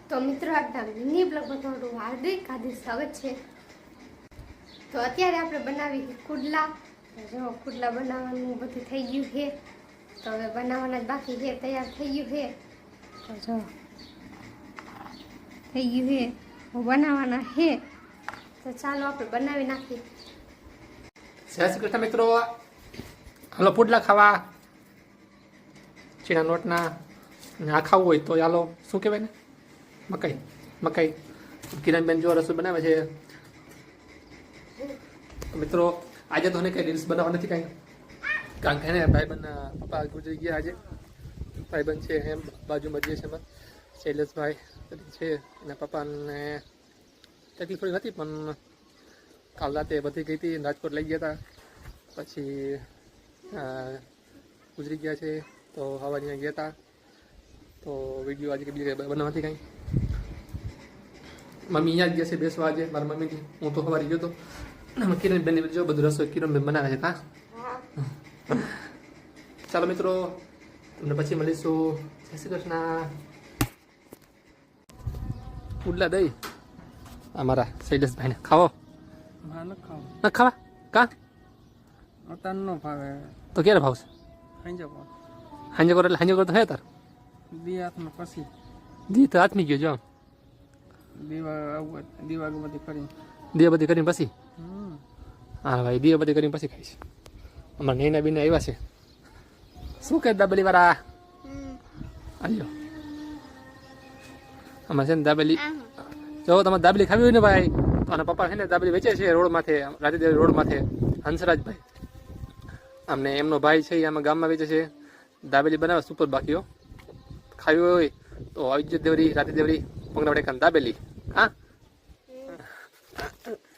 તો મિત્રો આજના મિની બ્લોગમાં તમારું હાર્દિક સ્વાગત છે। તો અત્યારે આપણે બનાવી કુડલા। જો કુડલા બનાવવાનું બધું થઈ ગયું છે, તો હવે બનાવવાના જ બાકી છે। તૈયાર થઈ ગયું છે, તો જો થઈ ગયું છે, બનાવવાના છે। તો ચાલો આપણે બનાવી નાખીએ। જય શ્રી કૃષ્ણ મિત્રો, હાલો પુડલા ખાવા ચીણા લોટના। આ ખાવું હોય તો ચાલો, શું કહેવાય ને, મકાઈ। કિરણબેન જો રસોઈ બનાવે છે। મિત્રો આજે તો કંઈ રીલ્સ બનાવવા નથી કાંઈ, કારણ કે એને ભાઈબંધ પપ્પા ગુજરી ગયા આજે। ભાઈબંધ છે એમ બાજુમાં જે છે એમાં શૈલેષભાઈ છે, એના પપ્પાને તકલીફ થોડી હતી, પણ કાલ રાતે વધી ગઈ હતી, રાજકોટ લઈ ગયા હતા, પછી ગુજરી ગયા છે। તો હવા ત્યાં ગયા હતા, તો વિડીયો આજે બીજી બનાવવા નથી કાંઈ। મમ્મી અહીંયા જ ગયા છે બેસવા આજે, મારા મમ્મીથી। હું તો સવારે ગયો હતો। કિરણબેન જો બધું રસોઈ કિરણબેન બનાવે છે। હા ચાલો મિત્રો, તમને પછી મળીશું। જય શ્રી કૃષ્ણ। પુડલા દઈ અમારા શૈલેષભાઈને ખાવો ન ખાવા કા ન ભાવે તો ક્યારે ભાવશે? હાંજે કરો એટલે હાંજે કરો તો હે તાર દી હાથમાં પછી દી તો હાથમી ગયો જો દીવા બધી કરી દીવાબત્તી કરીને પછી હા ભાઈ દીવાબત્તી કરીને પછી ખાઈશ। અમારા નૈના બીને આવ્યા છે। શું કહે દાબેલી વાળા? આલ્યો અમારે છે ને દાબેલી, જો તમારે દાબેલી ખાવી હોય ને ભાઈ, તો આના પપ્પા છે ને દાબેલી વેચે છે રોડ માથે, રાતીદેવી રોડ માથે, હંસરાજભાઈ અમને એમનો ભાઈ છે, આમાં ગામમાં વેચે છે દાબેલી, બનાવે સુપર। બાકીઓ ખાવી હોય તો આવી જ દેવરી રાતીદેવરી પંગડા દાબેલી। હા